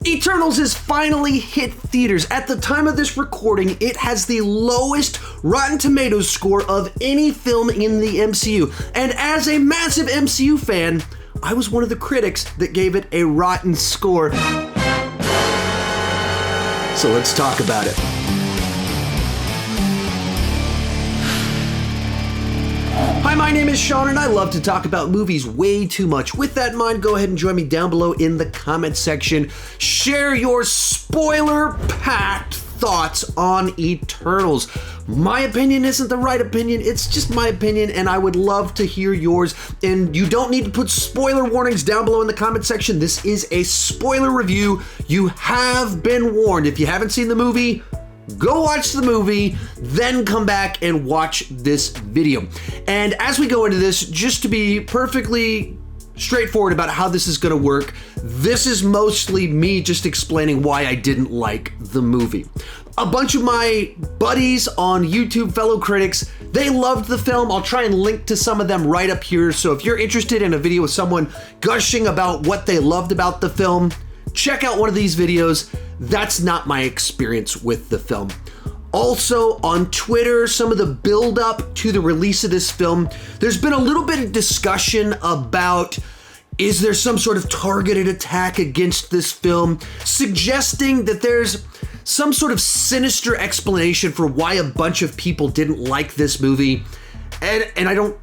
Eternals has finally hit theaters. At the time of this recording, it has the lowest Rotten Tomatoes score of any film in the MCU. And as a massive MCU fan, I was one of the critics that gave it a rotten score. So let's talk about it. Hi, my name is Sean, and I love to talk about movies way too much. With that in mind, go ahead and join me down below in the comment section. Share your spoiler-packed thoughts on Eternals. My opinion isn't the right opinion, it's just my opinion, and I would love to hear yours. And you don't need to put spoiler warnings down below in the comment section. This is a spoiler review. You have been warned. If you haven't seen the movie, go watch the movie, then come back and watch this video. And as we go into this, just to be perfectly straightforward about how this is going to work, this is mostly me just explaining why I didn't like the movie. A bunch of my buddies on YouTube, fellow critics, they loved the film. I'll try and link to some of them right up here. So if you're interested in a video with someone gushing about what they loved about the film, check out one of these videos. That's not my experience with the film. Also, on Twitter, some of the build-up to the release of this film, there's been a little bit of discussion about, is there some sort of targeted attack against this film, suggesting that there's some sort of sinister explanation for why a bunch of people didn't like this movie. And I don't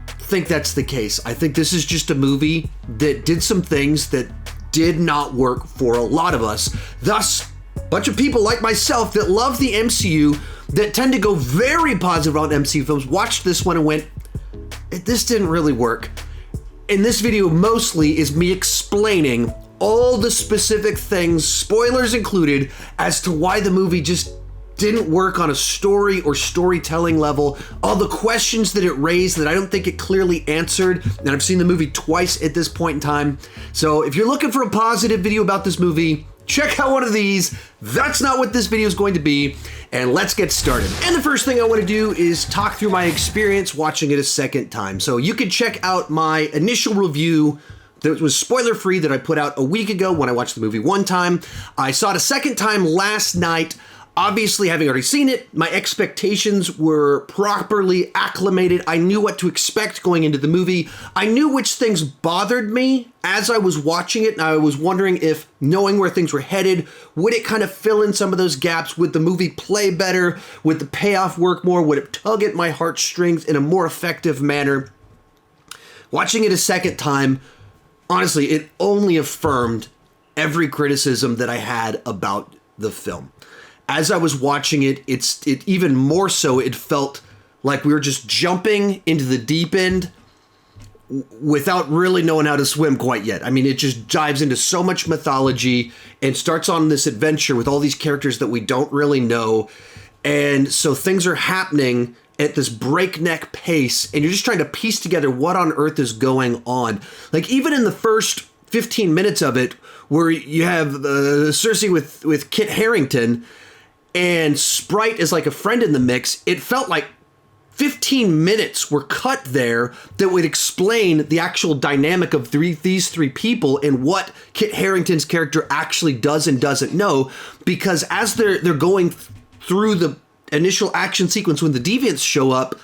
think that's the case. I think this is just a movie that did some things that did not work for a lot of us. Thus, a bunch of people like myself that love the MCU, that tend to go very positive on MCU films, watched this one and went, this didn't really work. And this video mostly is me explaining all the specific things, spoilers included, as to why the movie just didn't work on a story or storytelling level, all the questions that it raised that I don't think it clearly answered, and I've seen the movie twice at this point in time. So if you're looking for a positive video about this movie, check out one of these. That's not what this video is going to be, and let's get started. And the first thing I want to do is talk through my experience watching it a second time. So you can check out my initial review that was spoiler-free that I put out a week ago when I watched the movie one time. I saw it a second time last night. Obviously, having already seen it, my expectations were properly acclimated. I knew what to expect going into the movie. I knew which things bothered me as I was watching it, and I was wondering if, knowing where things were headed, would it kind of fill in some of those gaps? Would the movie play better? Would the payoff work more? Would it tug at my heartstrings in a more effective manner? Watching it a second time, honestly, it only affirmed every criticism that I had about the film. As I was watching it, it even more so, it felt like we were just jumping into the deep end without really knowing how to swim quite yet. I mean, it just dives into so much mythology and starts on this adventure with all these characters that we don't really know. And so things are happening at this breakneck pace, and you're just trying to piece together what on earth is going on. Like, even in the first 15 minutes of it, where you have Cersei with Kit Harington, and Sprite is like a friend in the mix, it felt like 15 minutes were cut there that would explain the actual dynamic of these three people and what Kit Harington's character actually does and doesn't know. Because as they're going through the initial action sequence when the Deviants show up,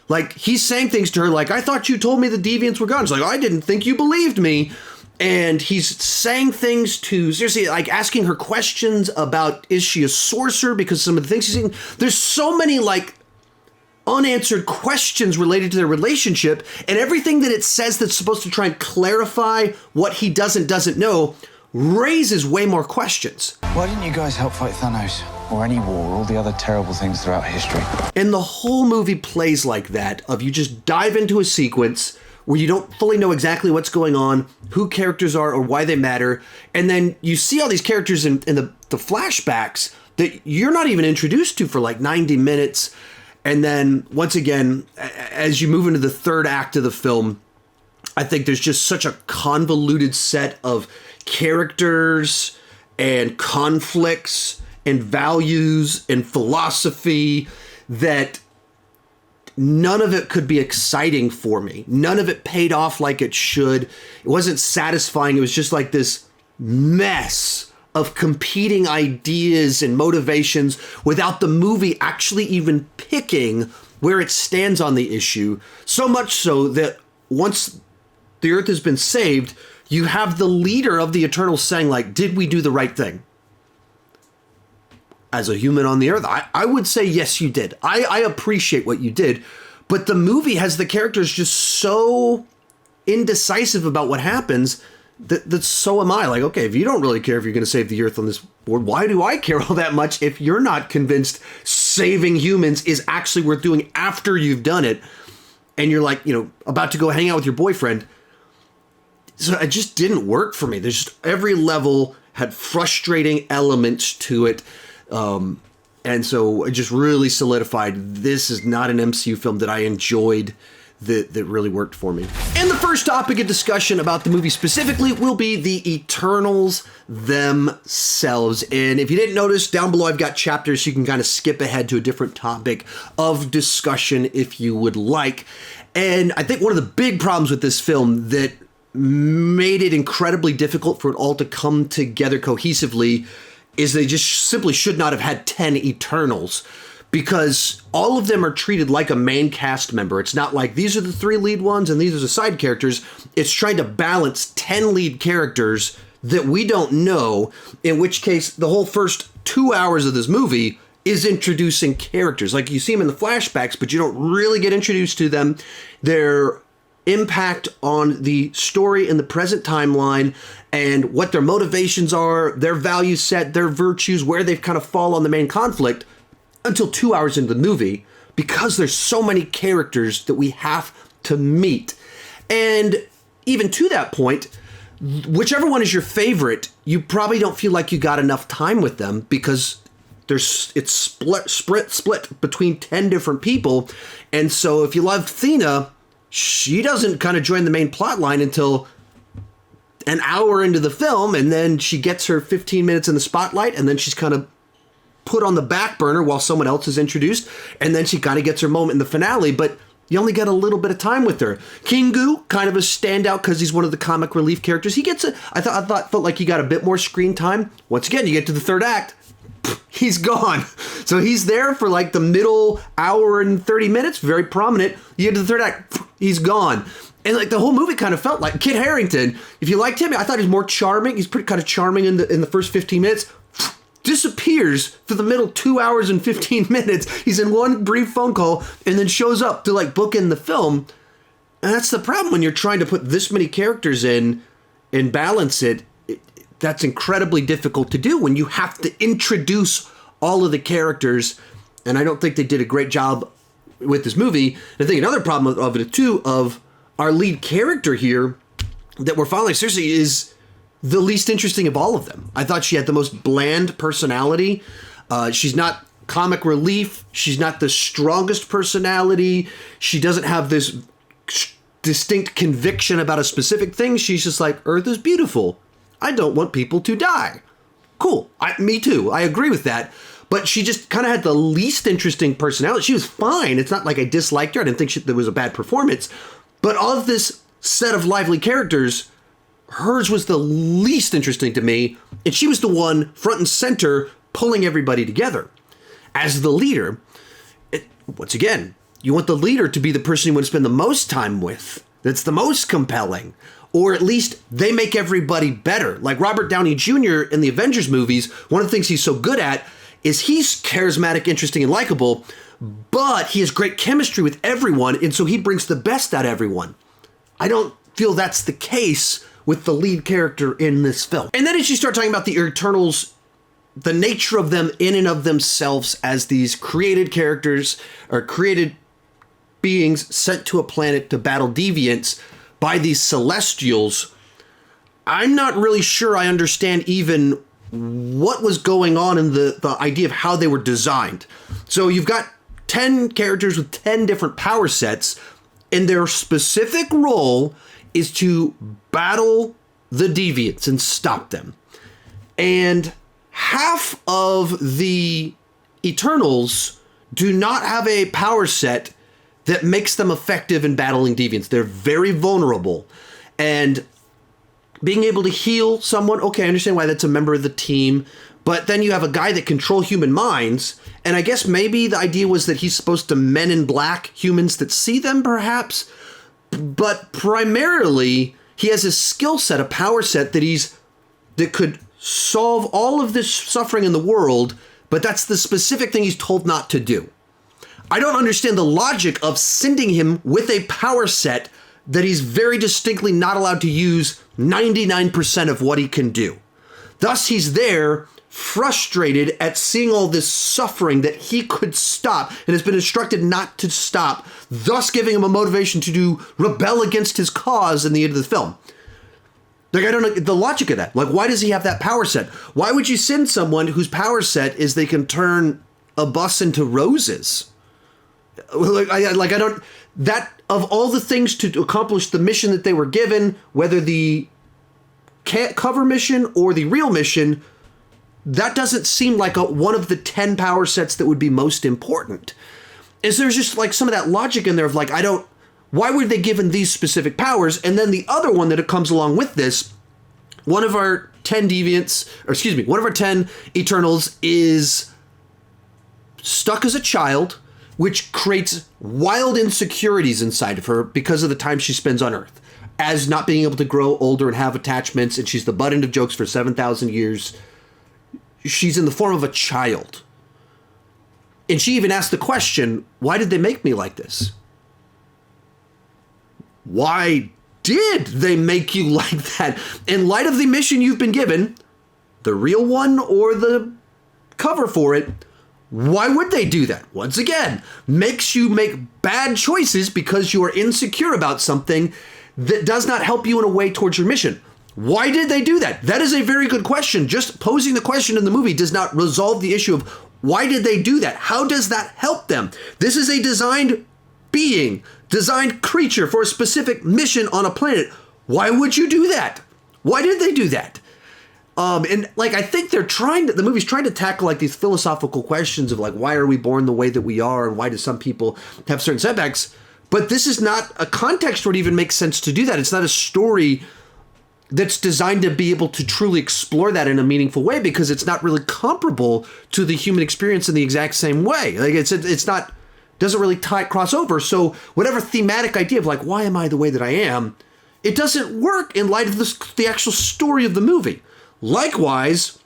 like, he's saying things to her like, I thought you told me the Deviants were gone. It's like, I didn't think you believed me. And he's saying things to Cersei, like asking her questions about, is she a sorcerer? Because some of the things he's saying, there's so many like unanswered questions related to their relationship, and everything that it says that's supposed to try and clarify what he doesn't know raises way more questions. Why didn't you guys help fight Thanos? Or any war, or all the other terrible things throughout history? And the whole movie plays like that, of you just dive into a sequence where you don't fully know exactly what's going on, who characters are, or why they matter. And then you see all these characters in the flashbacks that you're not even introduced to for like 90 minutes. And then once again, as you move into the third act of the film, I think there's just such a convoluted set of characters and conflicts and values and philosophy that none of it could be exciting for me. None of it paid off like it should. It wasn't satisfying. It was just like this mess of competing ideas and motivations without the movie actually even picking where it stands on the issue. So much so that once the Earth has been saved, you have the leader of the Eternals saying, like, did we do the right thing? As a human on the Earth, I would say, yes, you did. I appreciate what you did. But the movie has the characters just so indecisive about what happens that so am I. Like, okay, if you don't really care if you're going to save the Earth on this board, why do I care all that much if you're not convinced saving humans is actually worth doing after you've done it and you're like, you know, about to go hang out with your boyfriend? So it just didn't work for me. There's just every level had frustrating elements to it. And so it just really solidified this is not an MCU film that I enjoyed, that really worked for me. And the first topic of discussion about the movie specifically will be the Eternals themselves. And if you didn't notice, down below I've got chapters so you can kind of skip ahead to a different topic of discussion if you would like. And I think one of the big problems with this film that made it incredibly difficult for it all to come together cohesively is they just simply should not have had 10 Eternals, because all of them are treated like a main cast member. It's not like these are the 3 lead ones and these are the side characters. It's trying to balance 10 lead characters that we don't know, in which case the whole first 2 hours of this movie is introducing characters. Like, you see them in the flashbacks, but you don't really get introduced to them. Their impact on the story in the present timeline and what their motivations are, their value set, their virtues, where they've kind of fall on the main conflict, until 2 hours into the movie, because there's so many characters that we have to meet. And even to that point, whichever one is your favorite, you probably don't feel like you got enough time with them, because it's split between 10 different people. And so if you love Thena, she doesn't kind of join the main plot line until an hour into the film, and then she gets her 15 minutes in the spotlight, and then she's kind of put on the back burner while someone else is introduced, and then she kind of gets her moment in the finale, but you only get a little bit of time with her. Kingu, kind of a standout because he's one of the comic relief characters. He gets I felt like he got a bit more screen time. Once again, you get to the third act, he's gone. So he's there for like the middle hour and 30 minutes, very prominent. You get to the third act, he's gone. And like the whole movie kind of felt like Kit Harington. If you liked him, I thought he was more charming. He's pretty kind of charming in the first 15 minutes. Disappears for the middle 2 hours and 15 minutes. He's in one brief phone call and then shows up to like book in the film. And that's the problem when you're trying to put this many characters in and balance it. That's incredibly difficult to do when you have to introduce all of the characters. And I don't think they did a great job with this movie. And I think another problem of it too, of our lead character here that we're following seriously, is the least interesting of all of them. I thought she had the most bland personality. She's not comic relief. She's not the strongest personality. She doesn't have this distinct conviction about a specific thing. She's just like, Earth is beautiful. I don't want people to die. Cool. Me too. I agree with that. But she just kind of had the least interesting personality. She was fine. It's not like I disliked her. I didn't think there was a bad performance. But of this set of lively characters, hers was the least interesting to me, and she was the one front and center pulling everybody together. As the leader, once again, you want the leader to be the person you want to spend the most time with, that's the most compelling, or at least they make everybody better. Like Robert Downey Jr. in the Avengers movies, one of the things he's so good at is he's charismatic, interesting, and likable, but he has great chemistry with everyone, and so he brings the best out of everyone. I don't feel that's the case with the lead character in this film. And then as you start talking about the Eternals, the nature of them in and of themselves as these created characters or created beings sent to a planet to battle deviants by these Celestials, I'm not really sure I understand even what was going on in the idea of how they were designed. So you've got 10 characters with 10 different power sets, and their specific role is to battle the deviants and stop them. And half of the Eternals do not have a power set that makes them effective in battling deviants. They're very vulnerable. And being able to heal someone, okay, I understand why that's a member of the team. But then you have a guy that controls human minds, and I guess maybe the idea was that he's supposed to men in black humans that see them, perhaps. But primarily, he has a skill set, a power set that could solve all of this suffering in the world, but that's the specific thing he's told not to do. I don't understand the logic of sending him with a power set that he's very distinctly not allowed to use 99% of what he can do. Thus, he's there frustrated at seeing all this suffering that he could stop and has been instructed not to stop, thus giving him a motivation to rebel against his cause in the end of the film. Like, I don't know the logic of that. Like, why does he have that power set? Why would you send someone whose power set is they can turn a bus into roses? I don't... That, of all the things to accomplish the mission that they were given, whether the cover mission or the real mission, that doesn't seem like one of the 10 power sets that would be most important. Is there just like some of that logic in there of like, why were they given these specific powers? And then the other one that it comes along with this, one of our 10 deviants, one of our 10 Eternals is stuck as a child, which creates wild insecurities inside of her because of the time she spends on Earth, as not being able to grow older and have attachments, and she's the butt end of jokes for 7,000 years. She's in the form of a child. And she even asked the question, why did they make me like this? Why did they make you like that? In light of the mission you've been given, the real one or the cover for it, why would they do that? Once again, makes you make bad choices because you are insecure about something that does not help you in a way towards your mission. Why did they do that? That is a very good question. Just posing the question in the movie does not resolve the issue of why did they do that? How does that help them? This is a designed being, designed creature for a specific mission on a planet. Why would you do that? Why did they do that? And like, I think the movie's trying to tackle like these philosophical questions of like, why are we born the way that we are? And why do some people have certain setbacks? But this is not a context where it even makes sense to do that. It's not a story that's designed to be able to truly explore that in a meaningful way, because it's not really comparable to the human experience in the exact same way. Like it's not, doesn't really cross over. So whatever thematic idea of like, why am I the way that I am? It doesn't work in light of the actual story of the movie. Likewise,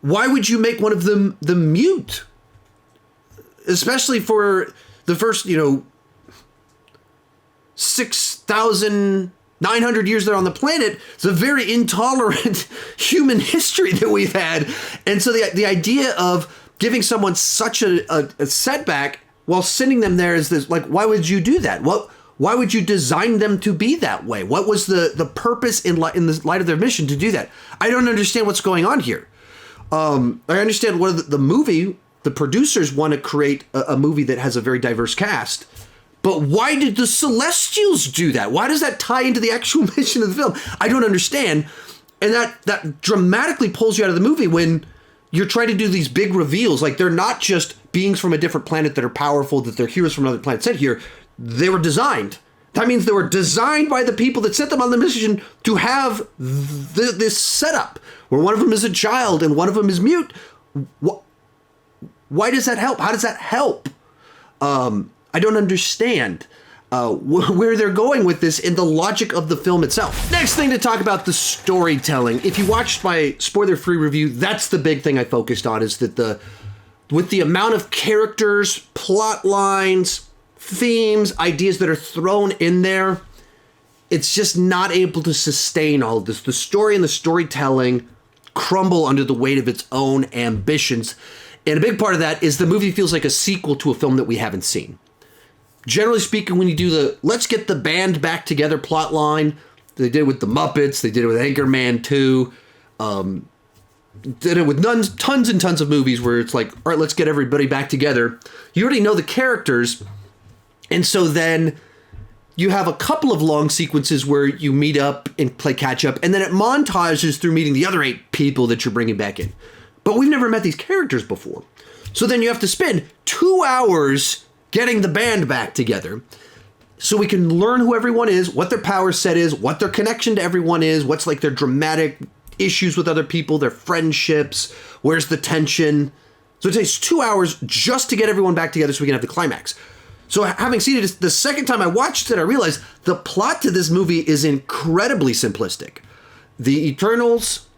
why would you make one of them the mute? Especially for the first, 6,900 years there on the planet. It's a very intolerant human history that we've had. And so the idea of giving someone such a setback while sending them there is this, like, why would you do that? Why would you design them to be that way? What was the purpose in the light of their mission to do that? I don't understand what's going on here. I understand the movie, the producers want to create a movie that has a very diverse cast. But why did the Celestials do that? Why does that tie into the actual mission of the film? I don't understand. And that dramatically pulls you out of the movie when you're trying to do these big reveals. Like, they're not just beings from a different planet that are powerful, that they're heroes from another planet sent here. They were designed. That means they were designed by the people that sent them on the mission to have this setup where one of them is a child and one of them is mute. Why does that help? How does that help? I don't understand where they're going with this in the logic of the film itself. Next thing to talk about, the storytelling. If you watched my spoiler-free review, that's the big thing I focused on, is that with the amount of characters, plot lines, themes, ideas that are thrown in there, it's just not able to sustain all of this. The story and the storytelling crumble under the weight of its own ambitions. And a big part of that is the movie feels like a sequel to a film that we haven't seen. Generally speaking, when you do let's get the band back together plot line, they did it with the Muppets, they did it with Anchorman 2, did it with tons and tons of movies where it's like, all right, let's get everybody back together. You already know the characters, and so then you have a couple of long sequences where you meet up and play catch up, and then it montages through meeting the other 8 people that you're bringing back in. But we've never met these characters before. So then you have to spend 2 hours getting the band back together. so we can learn who everyone is, what their power set is, what their connection to everyone is, what's like their dramatic issues with other people, their friendships, where's the tension. So it takes 2 hours just to get everyone back together so we can have the climax. So having seen it the second time I watched it, I realized the plot to this movie is incredibly simplistic. The Eternals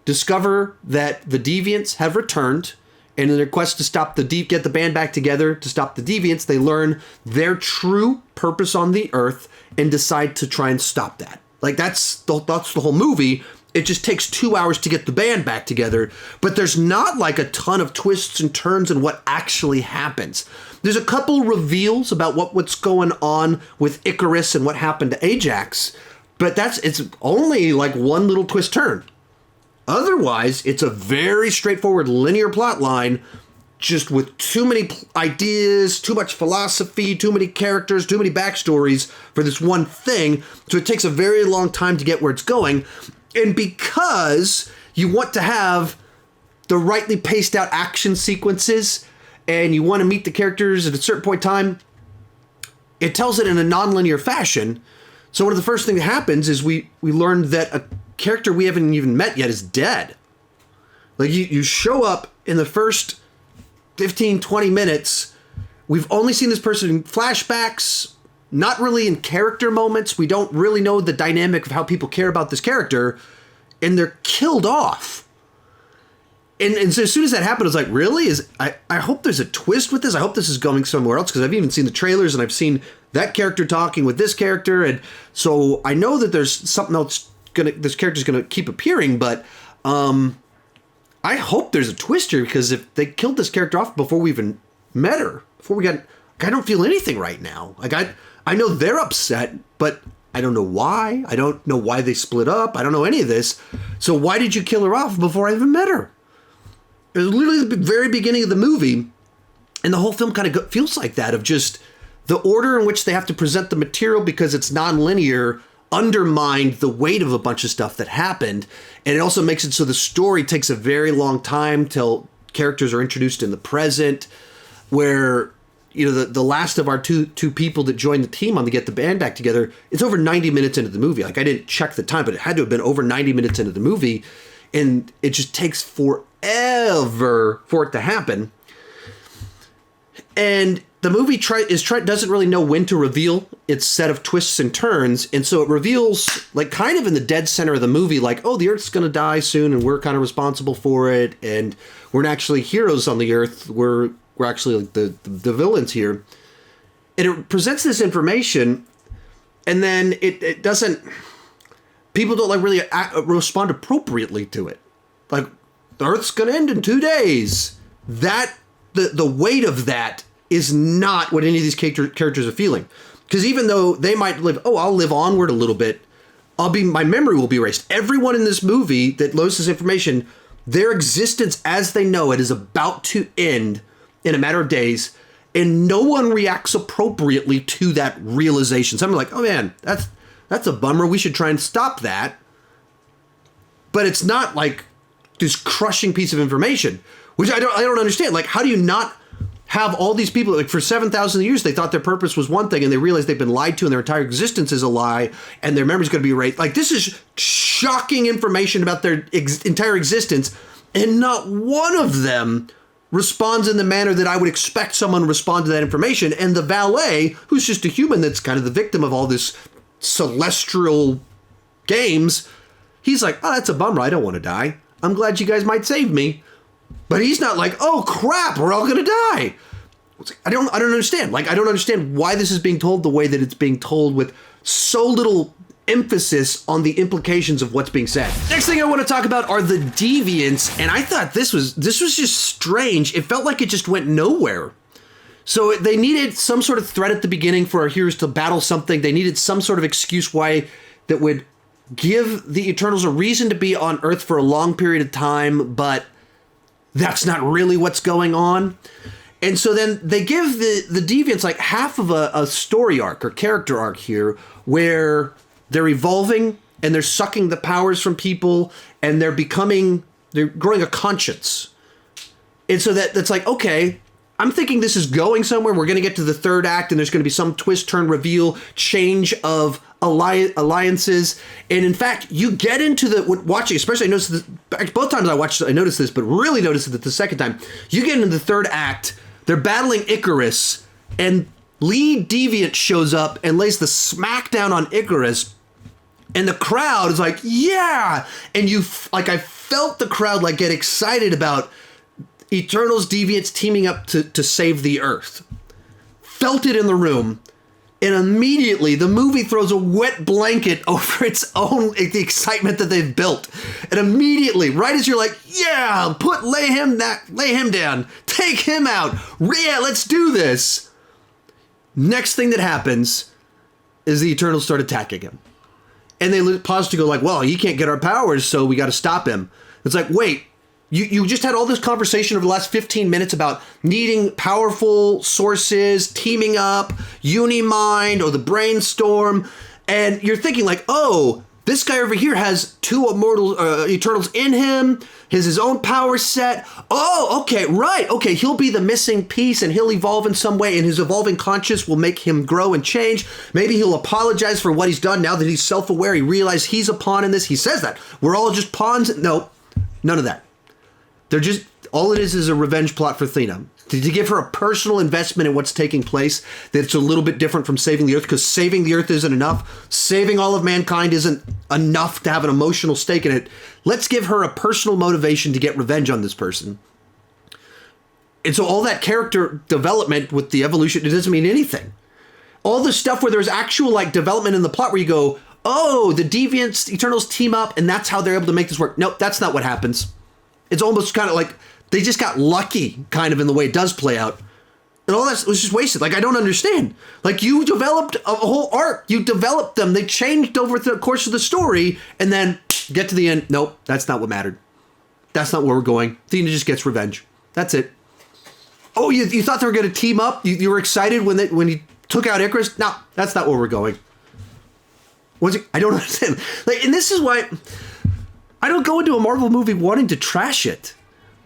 discover that the Deviants have returned, and in their quest to stop get the band back together to stop the Deviants, they learn their true purpose on the Earth and decide to try and stop that. Like that's the whole movie. It just takes 2 hours to get the band back together, but there's not like a ton of twists and turns in what actually happens. There's a couple reveals about what's going on with Icarus and what happened to Ajax, but it's only like one little twist turn. Otherwise, it's a very straightforward linear plot line, just with too many ideas, too much philosophy, too many characters, too many backstories for this one thing. So it takes a very long time to get where it's going. And because you want to have the rightly paced out action sequences and you want to meet the characters at a certain point in time, it tells it in a non-linear fashion. So one of the first things that happens is we learned that a character we haven't even met yet is dead. Like you show up in the first 15, 20 minutes. We've only seen this person in flashbacks, not really in character moments. We don't really know the dynamic of how people care about this character, and they're killed off. And so as soon as that happened, I was like, really? I hope there's a twist with this. I hope this is going somewhere else, because I've even seen the trailers and I've seen that character talking with this character. And so I know that there's something else this character's gonna keep appearing, but I hope there's a twist here, because if they killed this character off before we even met her, I don't feel anything right now. Like I know they're upset, but I don't know why. I don't know why they split up. I don't know any of this. So why did you kill her off before I even met her? It was literally the very beginning of the movie, and the whole film kind of feels like that, of just the order in which they have to present the material, because it's non-linear, undermined the weight of a bunch of stuff that happened. And it also makes it so the story takes a very long time till characters are introduced in the present, where, you know, the last of our two people that joined the team on to get the band back together, it's over 90 minutes into the movie. Like, I didn't check the time, but it had to have been over 90 minutes into the movie, and it just takes forever for it to happen. And the movie doesn't really know when to reveal its set of twists and turns, and so it reveals, like, kind of in the dead center of the movie, like, oh, the Earth's gonna die soon, and we're kind of responsible for it, and we're not actually heroes on the Earth. We're actually like the villains here. And it presents this information, and then it doesn't. People don't like really respond appropriately to it. Like, the Earth's gonna end in 2 days. That the weight of that is not what any of these characters are feeling. Because even though they might I'll live onward a little bit, my memory will be erased. Everyone in this movie that knows this information, their existence as they know it is about to end in a matter of days, and no one reacts appropriately to that realization. Someone like, oh man, that's a bummer. We should try and stop that. But it's not like this crushing piece of information, which I don't understand. Like, how do you not have all these people, like, for 7,000 years, they thought their purpose was one thing, and they realized they've been lied to, and their entire existence is a lie, and their memory's going to be erased. Like, this is shocking information about their entire existence, and not one of them responds in the manner that I would expect someone to respond to that information. And the valet, who's just a human that's kind of the victim of all this celestial games, he's like, oh, that's a bummer. I don't want to die. I'm glad you guys might save me. But he's not like, oh crap, we're all gonna die. I don't understand. Like, I don't understand why this is being told the way that it's being told, with so little emphasis on the implications of what's being said. Next thing I want to talk about are the Deviants, and I thought this was just strange. It felt like it just went nowhere. So they needed some sort of threat at the beginning for our heroes to battle something. They needed some sort of excuse why that would give the Eternals a reason to be on Earth for a long period of time, but that's not really what's going on. And so then they give the Deviants like half of a story arc or character arc here, where they're evolving and they're sucking the powers from people, and they're growing a conscience. And so that's like, okay, I'm thinking this is going somewhere. We're going to get to the third act and there's going to be some twist, turn, reveal, change of alliances. And in fact, you get into the watching, especially I noticed this, both times I watched I noticed this, but really noticed it the second time. You get into the third act, they're battling Icarus, and lead Deviant shows up and lays the smackdown on Icarus, and the crowd is like, yeah! And I felt the crowd like get excited about Eternals, Deviants teaming up to save the Earth. Felt it in the room. And immediately the movie throws a wet blanket over its own, the excitement that they've built. And immediately, right as you're like, yeah, lay him down, take him out. Yeah, let's do this. Next thing that happens is the Eternals start attacking him. And they pause to go like, well, he can't get our powers, so we got to stop him. It's like, wait. You just had all this conversation over the last 15 minutes about needing powerful sources, teaming up, Unimind, or the Brainstorm, and you're thinking like, oh, this guy over here has two immortal Eternals in him, his own power set. Oh, okay, right, okay, he'll be the missing piece and he'll evolve in some way, and his evolving conscience will make him grow and change. Maybe he'll apologize for what he's done now that he's self-aware. He realized he's a pawn in this. He says that. We're all just pawns. No, none of that. They're just, all it is a revenge plot for Athena. To give her a personal investment in what's taking place that's a little bit different from saving the Earth, because saving the Earth isn't enough. Saving all of mankind isn't enough to have an emotional stake in it. Let's give her a personal motivation to get revenge on this person. And so all that character development with the evolution, it doesn't mean anything. All the stuff where there's actual like development in the plot where you go, oh, the Deviants, Eternals team up and that's how they're able to make this work. Nope, that's not what happens. It's almost kind of like they just got lucky kind of in the way it does play out. And all that was just wasted. Like, I don't understand. Like, you developed a whole arc. You developed them. They changed over the course of the story. And then get to the end. Nope, that's not what mattered. That's not where we're going. Athena just gets revenge. That's it. Oh, you thought they were going to team up? You were excited when he took out Icarus? No, that's not where we're going. I don't understand. Like, and this is why I don't go into a Marvel movie wanting to trash it.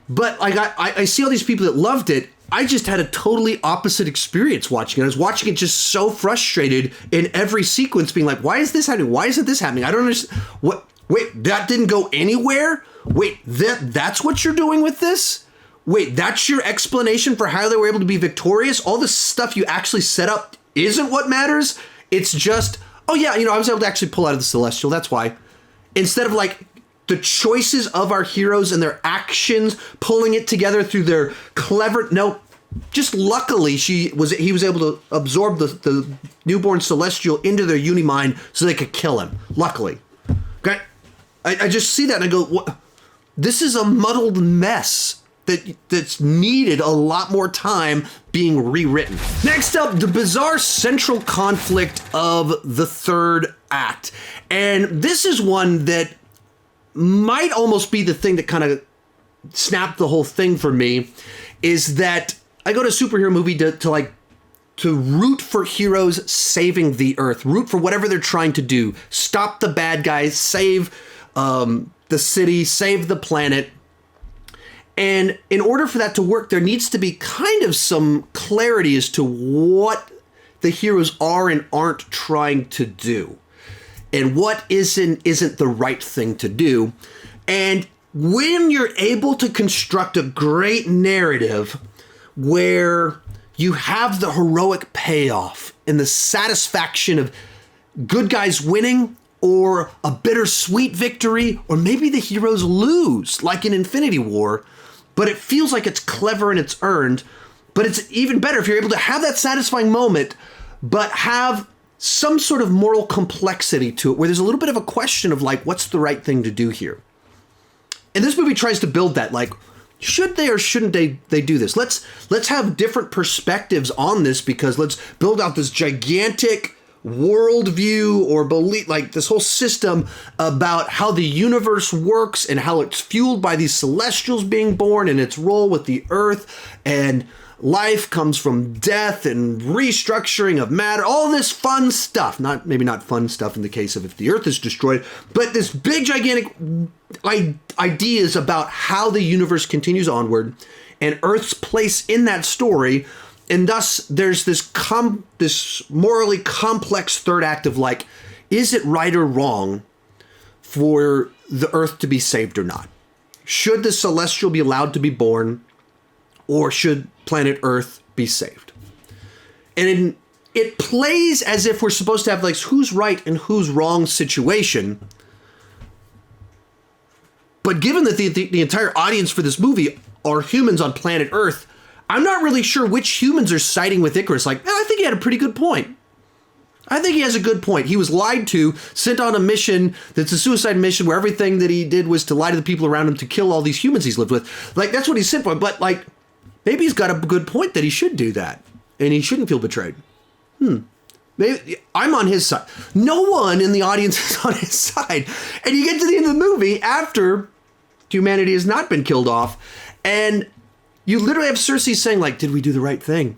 But like I see all these people that loved it. I just had a totally opposite experience watching it. I was watching it just so frustrated in every sequence, being like, why is this happening? Why isn't this happening? I don't understand. What? Wait, that didn't go anywhere? Wait, that's what you're doing with this? Wait, that's your explanation for how they were able to be victorious? All this stuff you actually set up isn't what matters? It's just, oh yeah, I was able to actually pull out of the Celestial. That's why. Instead of like, the choices of our heroes and their actions, pulling it together through their clever... No, just luckily he was able to absorb the newborn Celestial into their Unimind so they could kill him. Luckily. Okay? I just see that and I go, what? This is a muddled mess that's needed a lot more time being rewritten. Next up, the bizarre central conflict of the third act. And this is one that might almost be the thing that kind of snapped the whole thing for me, is that I go to a superhero movie to root for heroes saving the Earth, root for whatever they're trying to do, stop the bad guys, save the city, save the planet. And in order for that to work, there needs to be kind of some clarity as to what the heroes are and aren't trying to do, and what isn't the right thing to do. And when you're able to construct a great narrative where you have the heroic payoff and the satisfaction of good guys winning, or a bittersweet victory, or maybe the heroes lose, like in Infinity War, but it feels like it's clever and it's earned. But it's even better if you're able to have that satisfying moment, but have some sort of moral complexity to it, where there's a little bit of a question of like, what's the right thing to do here? And this movie tries to build that, like, should they or shouldn't they do this? Let's have different perspectives on this, because let's build out this gigantic worldview or belief, like this whole system about how the universe works and how it's fueled by these celestials being born and its role with the Earth, and life comes from death and restructuring of matter, all this fun stuff. Maybe not fun stuff in the case of if the Earth is destroyed, but this big gigantic ideas about how the universe continues onward and Earth's place in that story. And thus there's this morally complex third act of like, is it right or wrong for the Earth to be saved or not? Should the Celestial be allowed to be born, or should planet Earth be saved? And it plays as if we're supposed to have like who's right and who's wrong situation. But given that the entire audience for this movie are humans on planet Earth, I'm not really sure which humans are siding with Icarus. Like, I think he had a pretty good point. I think he has a good point. He was lied to, sent on a mission that's a suicide mission where everything that he did was to lie to the people around him to kill all these humans he's lived with. Like, that's what he's sent for. But, like, maybe he's got a good point that he should do that. And he shouldn't feel betrayed. Maybe I'm on his side. No one in the audience is on his side. And you get to the end of the movie after humanity has not been killed off. And you literally have Cersei saying, like, did we do the right thing?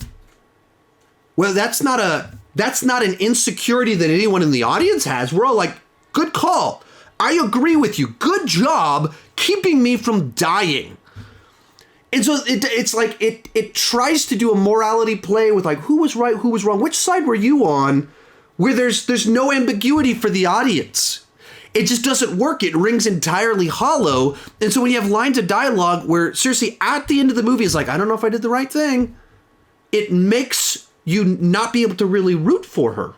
Well, that's not an insecurity that anyone in the audience has. We're all like, good call. I agree with you. Good job keeping me from dying. And so it's like it tries to do a morality play with like who was right, who was wrong. Which side were you on? Where there's no ambiguity for the audience. It just doesn't work. It rings entirely hollow. And so when you have lines of dialogue where Cersei at the end of the movie is like, I don't know if I did the right thing, it makes you not be able to really root for her.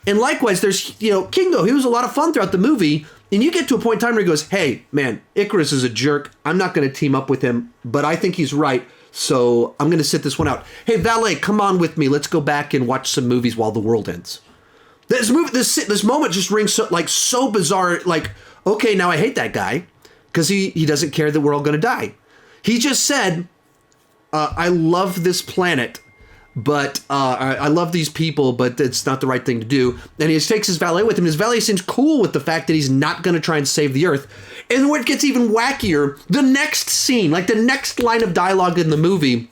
And likewise, there's, Kingo, he was a lot of fun throughout the movie. And you get to a point in time where he goes, hey, man, Icarus is a jerk. I'm not going to team up with him, but I think he's right. So I'm going to sit this one out. Hey, Valet, come on with me. Let's go back and watch some movies while the world ends. This moment just rings so bizarre. Like, okay, now I hate that guy because he doesn't care that we're all going to die. He just said, I love this planet. But I love these people, but it's not the right thing to do. And he takes his valet with him. His valet seems cool with the fact that he's not going to try and save the Earth. And what gets even wackier, the next scene, like the next line of dialogue in the movie,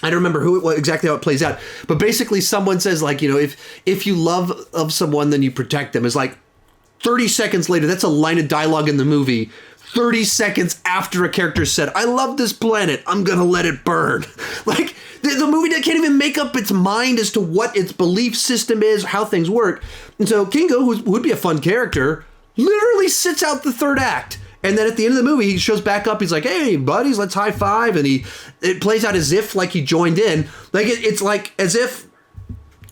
I don't remember exactly how it plays out, but basically someone says like, if you love of someone, then you protect them. It's like 30 seconds later, that's a line of dialogue in the movie. 30 seconds after a character said, I love this planet, I'm going to let it burn. Like, the movie can't even make up its mind as to what its belief system is, how things work. And so Kingo, who would be a fun character, literally sits out the third act. And then at the end of the movie, he shows back up. He's like, hey, buddies, let's high five. And it plays out as if like he joined in. Like, it's like as if,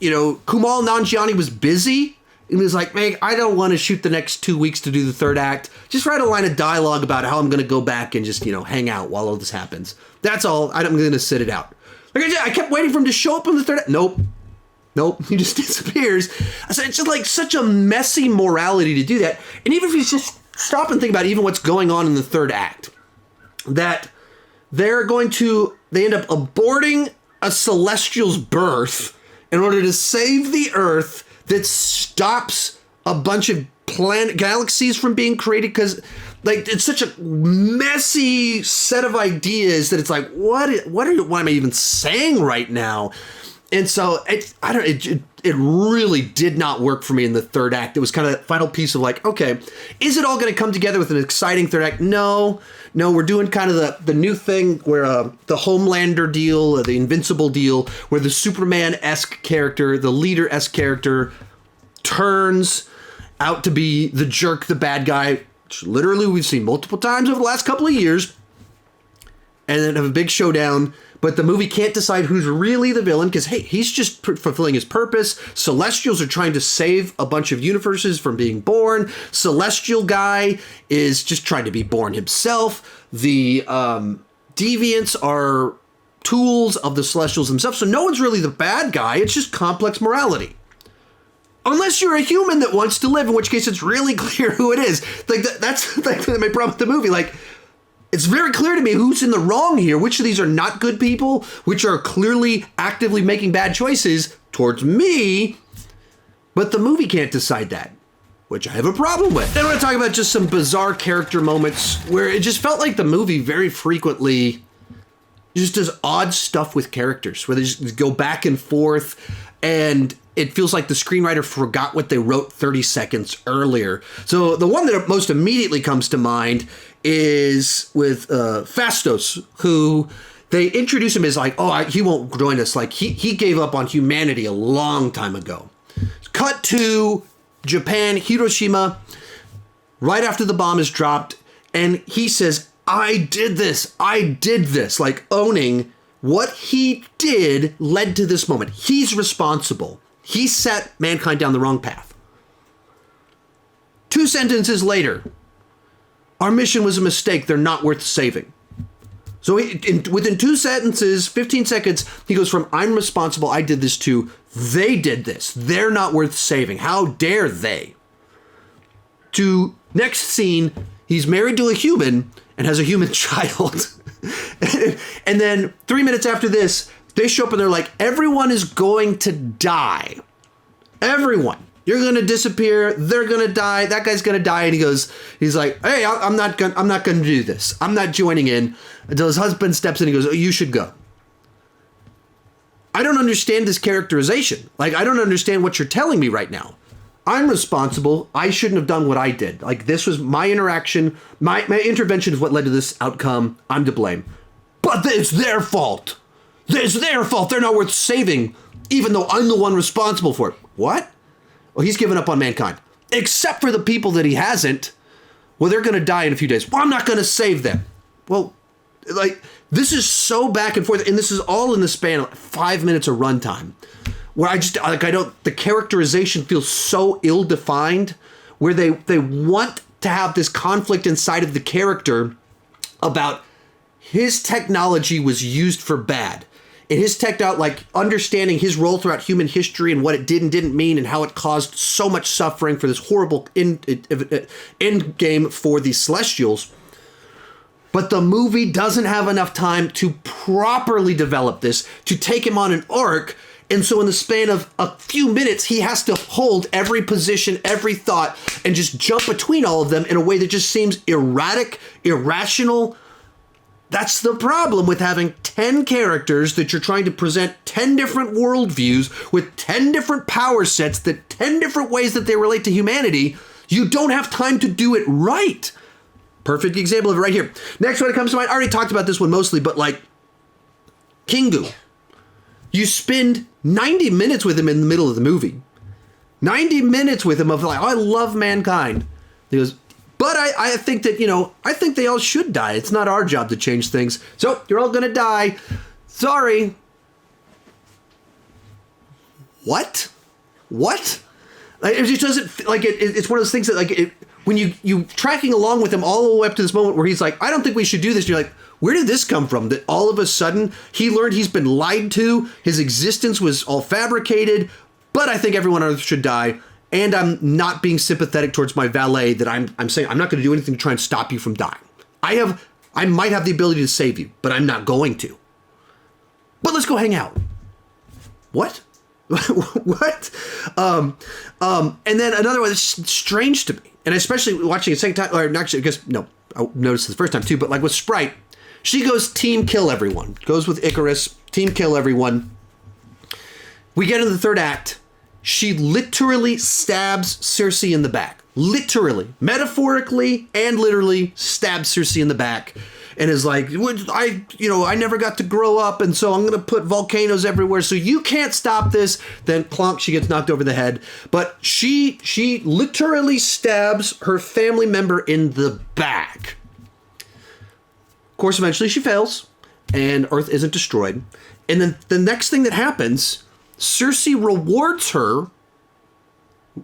Kumail Nanjiani was busy. And he was like, man, I don't want to shoot the next 2 weeks to do the third act. Just write a line of dialogue about how I'm going to go back and just, hang out while all this happens. That's all. I'm going to sit it out. Like I kept waiting for him to show up in the third act. Nope. He just disappears. So it's just like such a messy morality to do that. And even if you just stop and think about even what's going on in the third act, that they end up aborting a Celestial's birth in order to save the Earth that stops a bunch of galaxies from being created because like it's such a messy set of ideas that it's like what am I even saying right now? And so it really did not work for me in the third act. It was kind of that final piece of like, okay, is it all going to come together with an exciting third act? No, we're doing kind of the new thing where the Homelander deal, or the Invincible deal, where the Superman-esque character, the leader-esque character turns out to be the jerk, the bad guy, which literally we've seen multiple times over the last couple of years, and then have a big showdown. But the movie can't decide who's really the villain because, hey, he's just fulfilling his purpose. Celestials are trying to save a bunch of universes from being born. Celestial guy is just trying to be born himself. The Deviants are tools of the Celestials themselves. So no one's really the bad guy. It's just complex morality. Unless you're a human that wants to live, in which case it's really clear who it is. Like that's like my problem with the movie. Like, it's very clear to me who's in the wrong here. Which of these are not good people, which are clearly actively making bad choices towards me. But the movie can't decide that, which I have a problem with. Then I want to talk about just some bizarre character moments where it just felt like the movie very frequently just does odd stuff with characters where they just go back and forth, and it feels like the screenwriter forgot what they wrote 30 seconds earlier. So the one that most immediately comes to mind is with Fastos, who they introduce him as like, he won't join us. Like he gave up on humanity a long time ago. Cut to Japan, Hiroshima, right after the bomb is dropped. And he says, I did this, like owning what he did led to this moment. He's responsible. He set mankind down the wrong path. 2 sentences later, our mission was a mistake. They're not worth saving. So within 2 sentences, 15 seconds, he goes from I'm responsible, I did this, to they did this. They're not worth saving. How dare they? To next scene, he's married to a human and has a human child. And then 3 minutes after this, they show up and they're like, everyone is going to die. Everyone. You're going to disappear. They're going to die. That guy's going to die. And he's like, hey, I'm not going to do this. I'm not joining in, until his husband steps in and goes, oh, you should go. I don't understand this characterization. Like, I don't understand what you're telling me right now. I'm responsible. I shouldn't have done what I did. Like, this was my interaction. My intervention is what led to this outcome. I'm to blame. But it's their fault. It's their fault. They're not worth saving, even though I'm the one responsible for it. What? Well, he's given up on mankind. Except for the people that he hasn't. Well, they're going to die in a few days. Well, I'm not going to save them. Well, like, this is so back and forth. And this is all in the span of 5 minutes of runtime. Where the characterization feels so ill-defined, where they want to have this conflict inside of the character about his technology was used for bad. And his understanding his role throughout human history and what it did and didn't mean, and how it caused so much suffering for this horrible end game for the Celestials. But the movie doesn't have enough time to properly develop this, to take him on an arc. And so in the span of a few minutes, he has to hold every position, every thought, and just jump between all of them in a way that just seems erratic, irrational. That's the problem with having 10 characters that you're trying to present 10 different worldviews with 10 different power sets, that 10 different ways that they relate to humanity. You don't have time to do it right. Perfect example of it right here. Next one that comes to mind, I already talked about this one mostly, but like Kingu. You spend 90 minutes with him in the middle of the movie. 90 minutes with him of like, I love mankind. He goes, but I think that, I think they all should die. It's not our job to change things. So you're all going to die. Sorry. What? Like, it just doesn't, like, it's one of those things that, like, when you tracking along with him all the way up to this moment where he's like, I don't think we should do this. You're like, where did this come from? That all of a sudden he learned he's been lied to. His existence was all fabricated, but I think everyone on Earth should die. And I'm not being sympathetic towards my valet, that I'm saying I'm not going to do anything to try and stop you from dying. I might have the ability to save you, but I'm not going to. But let's go hang out. What? What? And then another one that's strange to me, and especially watching it a second time, or actually, I noticed it the first time too, but like with Sprite, she goes team kill everyone. Goes with Icarus, team kill everyone. We get into the third act. She literally stabs Cersei in the back. Literally, metaphorically and literally stabs Cersei in the back. And is like, I never got to grow up, and so I'm going to put volcanoes everywhere, so you can't stop this. Then clonk, she gets knocked over the head. But she literally stabs her family member in the back. Of course, eventually she fails, and Earth isn't destroyed. And then the next thing that happens, Cersei rewards her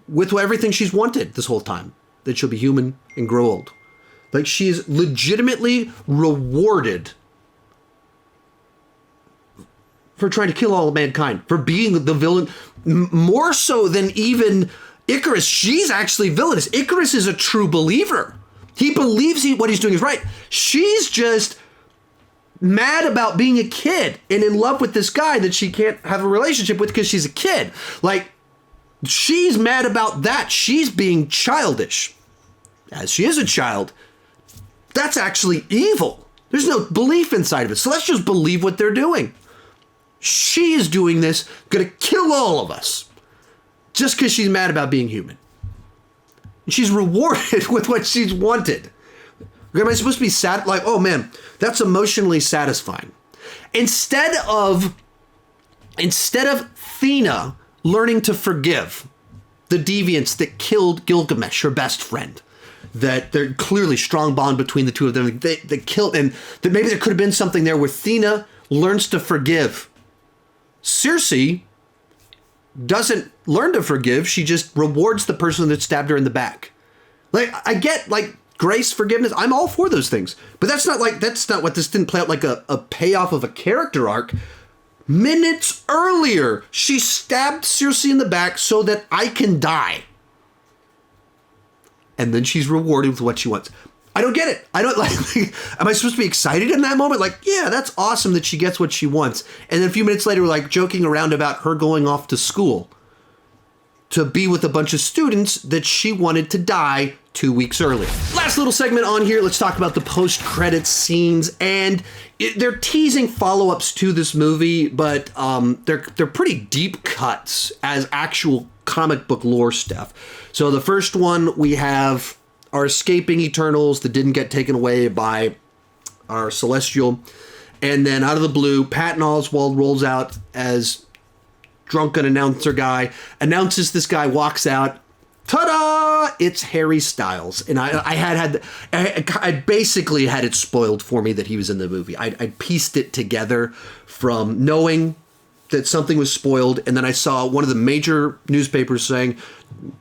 with everything she's wanted this whole time. That she'll be human and grow old. Like, she's legitimately rewarded for trying to kill all of mankind, for being the villain, more so than even Icarus. She's actually villainous. Icarus is a true believer. He believes what he's doing is right. She's just mad about being a kid and in love with this guy that she can't have a relationship with because she's a kid. Like, she's mad about that. She's being childish. As she is a child, that's actually evil. There's no belief inside of it. So let's just believe what they're doing. She is doing this, gonna kill all of us, just because she's mad about being human. And she's rewarded with what she's wanted. Am I supposed to be sad? Like, oh man, that's emotionally satisfying. Instead of Thena learning to forgive the deviants that killed Gilgamesh, her best friend, that there's clearly strong bond between the two of them. They killed, and that maybe there could have been something there where Thena learns to forgive. Circe doesn't learn to forgive. She just rewards the person that stabbed her in the back. Like, I get, like, grace, forgiveness. I'm all for those things. But that's not what this didn't play out like a payoff of a character arc. Minutes earlier, she stabbed Circe in the back so that I can die. And then she's rewarded with what she wants. I don't get it. I don't like, am I supposed to be excited in that moment? Like, yeah, that's awesome that she gets what she wants. And then a few minutes later, we're like joking around about her going off to school to be with a bunch of students that she wanted to die 2 weeks earlier. Last little segment on here. Let's talk about the post-credits scenes. And they're teasing follow-ups to this movie, but they're pretty deep cuts as actual comic book lore stuff. So the first one, we have our escaping Eternals that didn't get taken away by our Celestial. And then out of the blue, Patton Oswalt rolls out as drunken announcer guy, announces this guy, walks out. Ta-da! It's Harry Styles. And I basically had it spoiled for me that he was in the movie. I pieced it together from knowing that something was spoiled, and then I saw one of the major newspapers saying,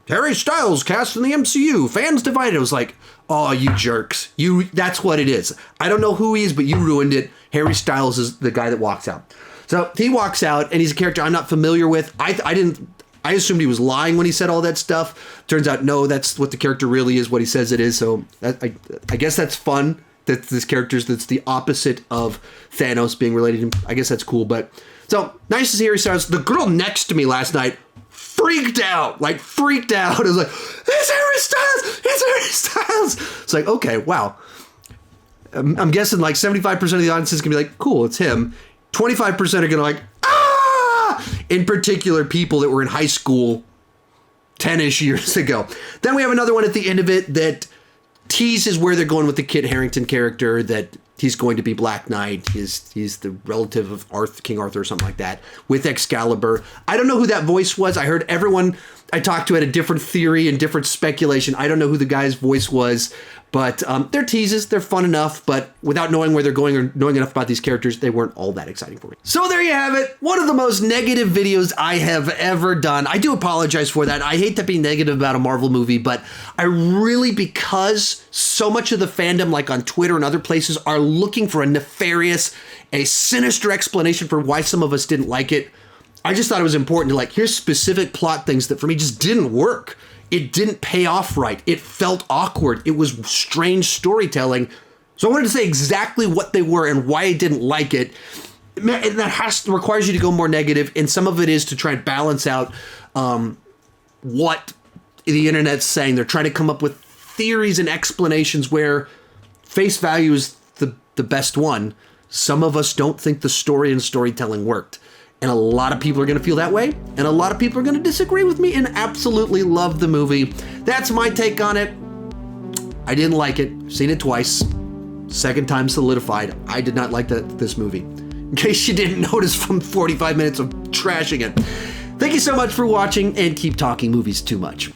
Harry Styles cast in the MCU, fans divided. I was like, oh, you jerks. That's what it is. I don't know who he is, but you ruined it. Harry Styles is the guy that walks out. So he walks out, and he's a character I'm not familiar with. I assumed he was lying when he said all that stuff. Turns out, no, that's what the character really is, what he says it is. So I guess that's fun, that this character's that's the opposite of Thanos being related to him. I guess that's cool. But so nice to see Harry Styles. The girl next to me last night freaked out. I was like, it's Harry Styles! It's Harry Styles! It's like, okay, wow. I'm guessing like 75% of the audience is going to be like, cool, it's him. 25% are going to like, ah! In particular, people that were in high school 10-ish years ago. Then we have another one at the end of it that teases where they're going with the Kit Harington character, that he's going to be Black Knight. He's the relative of King Arthur or something like that, with Excalibur. I don't know who that voice was. I heard everyone I talked to had a different theory and different speculation. I don't know who the guy's voice was, but they're teases. They're fun enough, but without knowing where they're going or knowing enough about these characters, they weren't all that exciting for me. So there you have it. One of the most negative videos I have ever done. I do apologize for that. I hate to be negative about a Marvel movie, but I really, because so much of the fandom, like on Twitter and other places, are looking for a nefarious, a sinister explanation for why some of us didn't like it. I just thought it was important to, like, here's specific plot things that for me just didn't work. It didn't pay off right. It felt awkward. It was strange storytelling. So I wanted to say exactly what they were and why I didn't like it. And that requires you to go more negative, and some of it is to try and balance out what the internet's saying. They're trying to come up with theories and explanations where face value is the best one. Some of us don't think the story and storytelling worked. And a lot of people are going to feel that way. And a lot of people are going to disagree with me and absolutely love the movie. That's my take on it. I didn't like it. Seen it twice. Second time solidified. I did not like this movie. In case you didn't notice from 45 minutes of trashing it. Thank you so much for watching, and keep talking movies too much.